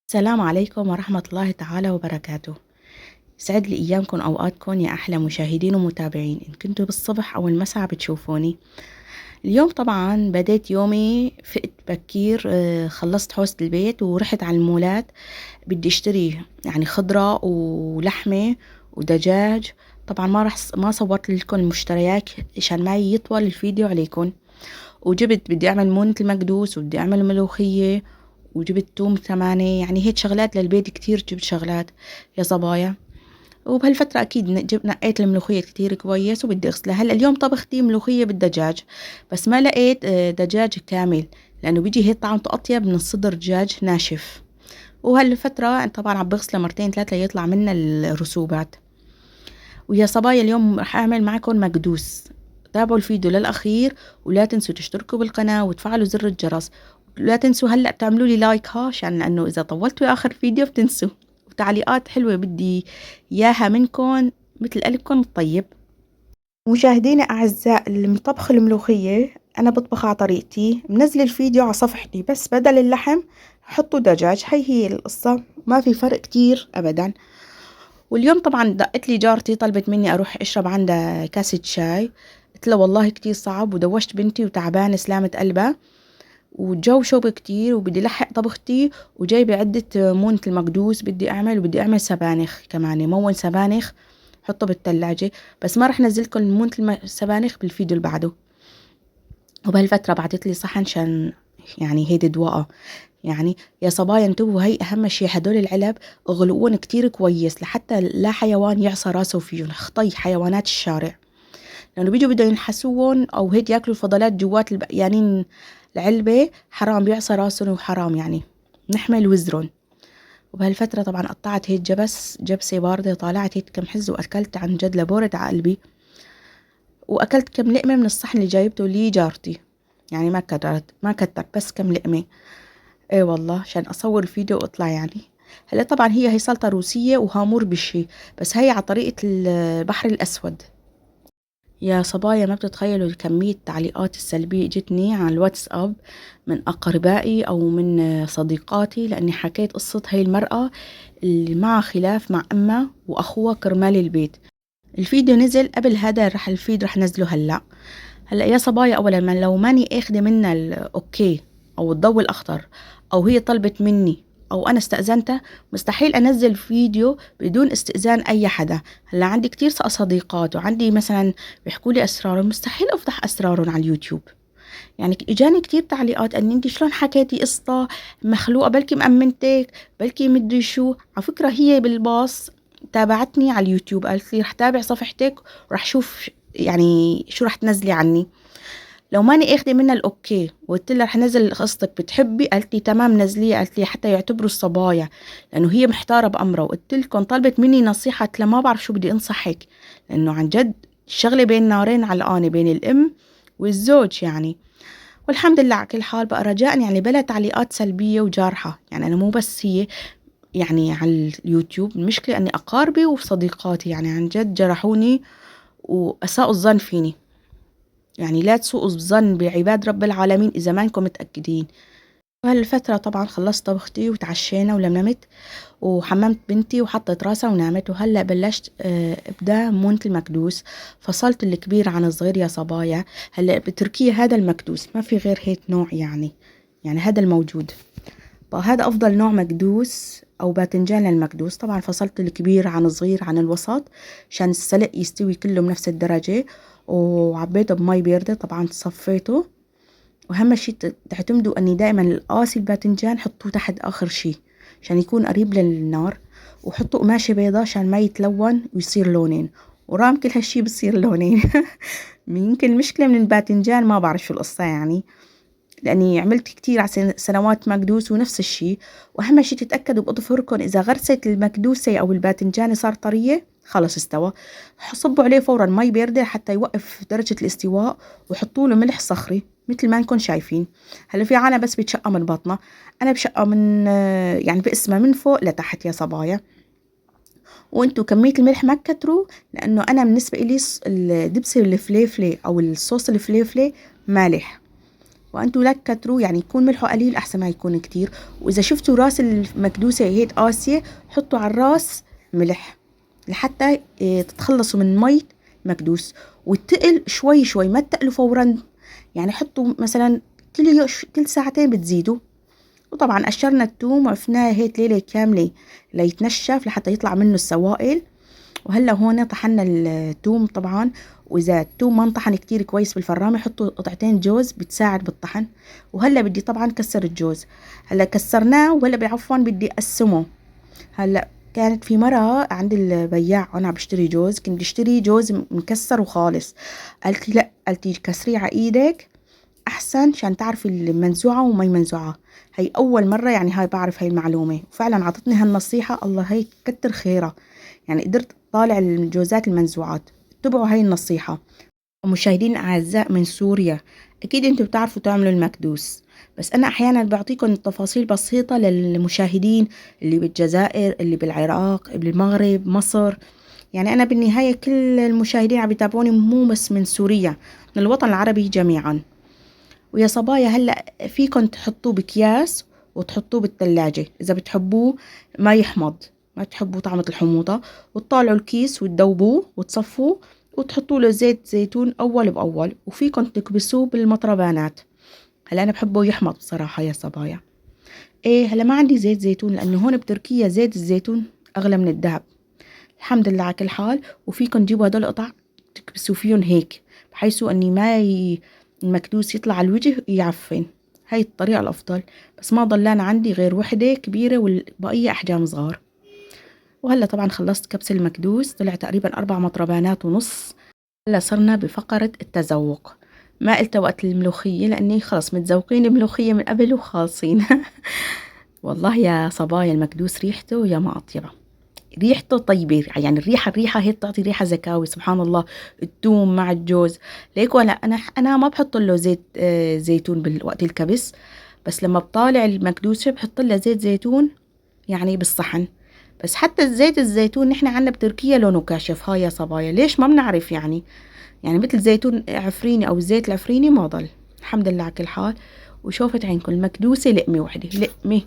السلام عليكم ورحمة الله تعالى وبركاته. يسعد لي أيامكم أوقاتكم يا أحلى مشاهدين ومتابعين، إن كنتوا بالصبح أو المساء بتشوفوني. اليوم طبعا بديت يومي، فقت بكير، خلصت حوزة البيت ورحت على المولات. بدي اشتري يعني خضرة ولحمة ودجاج. طبعا ما صورت لكم المشتريات عشان ما يطول الفيديو عليكم. وجبت بدي أعمل مونة المكدوس وبدي أعمل ملوخية، وجبت توم ثمانية، يعني هيك شغلات للبيت كتير. جبت شغلات يا صبايا. وبهالفترة أكيد نقيت الملوخية كتير كويس وبدي أغسلها. هلأ اليوم طبختي ملوخية بالدجاج، بس ما لقيت دجاج كامل، لأنه بيجي هيك طعمته أطيب من الصدر دجاج ناشف. وهالفترة طبعا عم بغسله مرتين ثلاثة ليطلع منها الرسوبات. ويا صبايا اليوم رح أعمل معكم مكدوس. تابعوا الفيديو للأخير، ولا تنسوا تشتركوا بالقناة وتفعلوا زر الجرس. لا تنسوا هلأ تعملوا لي لايك، عشان لأنه إذا طولتوا آخر فيديو بتنسوا. وتعليقات حلوة بدي إياها منكم مثل قلبكم الطيب. مشاهدينا أعزاء، المطبخ الملوخية أنا بطبخ على طريقتي، منزل الفيديو على صفحتي، بس بدل اللحم حطوا دجاج. هي القصة، ما في فرق كتير أبدا. واليوم طبعا دقت لي جارتي، طلبت مني أروح أشرب عندها كاسة شاي. قلت لها والله كتير صعب، ودوشت بنتي وتعبانة سلامة قلبها، والجو شوب كتير، وبدي لحق طبختي. وجايبة عدة مونة المقدوس بدي أعمل، وبدي أعمل سبانخ كمان، مون سبانخ حطه بالثلاجة. بس ما رح نزلكم مونة السبانخ بالفيديو اللي بعده. وبهالفترة بعتت لي صحن شان يعني هيدي دواء. يعني يا صبايا انتبهوا، هي أهم شيء، هدول العلب اغلقون كتير كويس لحتى لا حيوان يعصى راسه فيهم، خطي حيوانات الشارع، لأنه بيجوا بدهم ينحسوهم أو هيك ياكلوا الفضلات جوات يعني العلبة. حرام بيعصى راسهم وحرام يعني نحمل وزرهم. وبهالفترة طبعا قطعت هيك جبسة باردة، طالعت هيك كم حز وأكلت عن جد لبورد على قلبي. وأكلت كم لقمة من الصحن اللي جايبته لي جارتي، يعني ما كترت بس كم لقمة. ايه والله عشان أصور الفيديو وأطلع يعني. هلا طبعا هي سلطة روسية وهامور بالشي، بس هي على طريقة البحر الأسود. يا صبايا ما بتتخيلوا كمية التعليقات السلبية جتني على الواتساب من أقربائي أو من صديقاتي، لأني حكيت قصة هاي المرأة اللي معها خلاف مع أمها وأخوها كرمال البيت. الفيديو نزل قبل هذا، الفيديو رح نزله هلأ يا صبايا، أولا ما لو ماني أخذ منها الأوكي أو الضوء الأخضر، أو هي طلبت مني أو أنا استأذنتها، مستحيل أنزل فيديو بدون استئذان أي حدا. هلا عندي كتير صديقات، وعندي مثلا بيحكوا لي أسرارهم، مستحيل أفضح أسرارهم على اليوتيوب. يعني إجاني كتير تعليقات أن أنت شلون حكيتي قصة مخلوقة، بلكي مأمنتك، بلكي مدري شو. على فكرة هي بالباص تابعتني على اليوتيوب، قالت لي رح تابع صفحتك ورح شوف يعني شو رح تنزلي عني. لو ماني اخذه منها الاوكي وقلت لها رح نزل قصتك بتحبي، قالت لي تمام نزليه، قالت لي حتى يعتبروا الصبايا، لانه هي محتاره بامرها. وقلت لكم طلبت مني نصيحه، قلت لها ما بعرف شو بدي انصحك، لانه عن جد الشغله بين نارين علقانه، بين الام والزوج يعني. والحمد لله على كل حال. بقى رجاء يعني بلا تعليقات سلبيه وجارحه، يعني انا مو بس هي يعني على اليوتيوب، المشكله اني اقاربي وصديقاتي يعني عن جد جرحوني واساءوا الظن فيني. يعني لا تسوءوا الظن بعباد رب العالمين إذا ما انكم متأكدين. وهالفترة طبعا خلصت طبختي وتعشينا ولملمت وحممت بنتي وحطت راسها ونامت. وهلأ بلشت ابدأ مونة المكدوس. فصلت الكبير عن الصغير يا صبايا. هلأ بتركيا هذا المكدوس ما في غير هيك نوع، يعني هذا الموجود. هذا أفضل نوع مكدوس أو باذنجان للمكدوس. طبعا فصلت الكبير عن الصغير عن الوسط عشان السلق يستوي كله بنفس الدرجة. وعبيته بمي باردة، طبعا صفيته. وأهم شي تعتمدوا أني دائما القاسي الباذنجان حطوه تحت آخر شي عشان يكون قريب للنار. وحطوا قماشة بيضة عشان ما يتلون ويصير لونين. ورام كل هالشي بصير لونين. يمكن المشكلة من الباذنجان، ما بعرف شو القصة يعني، لأني عملت كتير على سنوات مكدوس ونفس الشي. وأهم شي تتأكدوا بأظفركم إذا غرست المكدوسة أو الباذنجان صار طرية خلص استوى، صبوا عليه فورا مي باردة حتى يوقف درجة الاستواء، وحطوا له ملح صخري مثل ما انكم شايفين. هلا في عالم بس بتشقى من بطنه، أنا بشقى من يعني بقسمها من فوق لتحت يا صبايا. وانتوا كمية الملح ما تكتروا، لأنه أنا بالنسبة إلي الدبسة الفليفلة أو الصوص الفليفلة مالح، وانتوا لا تكتروا، يعني يكون ملحه قليل احسن ما يكون كتير. واذا شفتوا راس المكدوسة هيك قاسية، حطوا على الراس ملح لحتى تتخلصوا من مي المكدوس. والتقل شوي شوي، ما تقلوا فورا، يعني حطوا مثلا كل ساعتين بتزيدوا. وطبعا قشرنا الثوم وعفناه هيك ليلة كاملة ليتنشف لحتى يطلع منه السوائل. وهلا هون طحنا الثوم طبعا. واذا الثوم ما انطحن كتير كويس بالفرامة، حطوا قطعتين جوز بتساعد بالطحن. وهلا بدي طبعا كسر الجوز. هلا كسرناه، وهلا بعفوا بدي اقسمه. هلا كانت في مرة عند البياع وانا بشتري جوز، كنت بشتري جوز مكسر وخالص. قالت لي لا، قالت لي كسريه على ايدك احسن عشان تعرفي المنزوعة وما منزوعة. هي اول مرة يعني هاي بعرف هاي المعلومة، وفعلا عطتني هالنصيحة، الله هي كتر خيرها. يعني قدرت اطالع الجوزات المنزوعات. اتبعوا هاي النصيحة. مشاهدين اعزاء من سوريا، اكيد انتوا بتعرفوا تعملوا المكدوس، بس انا احيانا بعطيكم تفاصيل بسيطة للمشاهدين اللي بالجزائر، اللي بالعراق، بالمغرب، مصر. يعني انا بالنهاية كل المشاهدين عم يتابعوني مو بس من سوريا، من الوطن العربي جميعا. ويا صبايا هلا فيكن تحطوه بأكياس وتحطوه بالثلاجة إذا بتحبوه ما يحمض، ما تحبوا طعمة الحموضة، وتطالعوا الكيس وتذوبوه وتصفوه وتحطوا له زيت زيتون أول بأول. وفيكن تكبسوه بالمطربانات. هلا أنا بحبه يحمض بصراحة يا صبايا. إيه هلا ما عندي زيت زيتون، لأنه هون بتركيا زيت الزيتون أغلى من الذهب. الحمد لله على كل حال. وفيكن تجيبوا هدول القطع تكبسوا فيهم هيك، بحيث اني المكدوس يطلع على الوجه يعفن. هاي الطريقة الأفضل. بس ما ضلان عندي غير وحدة كبيرة والبقية أحجام صغار. وهلا طبعا خلصت كبس المكدوس، طلع تقريبا 4 مطربانات ونص. هلا صرنا بفقرة التذوق. ما قلت وقت الملوخية لأني خلص متذوقين الملوخية من قبل وخالصين. والله يا صبايا المكدوس ريحته يا ما أطيبه. ريحته طيبة، يعني الريحة هي بتعطي ريحة زكاوي سبحان الله. الثوم مع الجوز. ليك ولا أنا ما بحط له زيت زيتون بالوقت الكبس. بس لما بطالع المكدوسة بحط له زيت زيتون يعني بالصحن. بس حتى الزيت الزيتون نحن عنا بتركيا لونه كاشف. هاي يا صبايا ليش ما بنعرف يعني مثل زيتون عفريني أو الزيت العفريني ما ضل. الحمد لله على كل حال. وشوفت عينكم المكدوسة لقمة وحدة، لقمة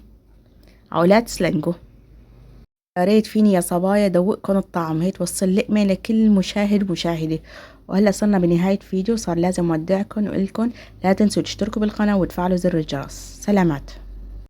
عولات سلنجو. يا ريت فيني يا صبايا دوقكن الطعم، هي توصل لقمة لكل مشاهد ومشاهدة. وهلا صرنا بنهاية فيديو، صار لازم اودعكن وقلكن لا تنسوا تشتركوا بالقناة وتفعلوا زر الجرس. سلامات.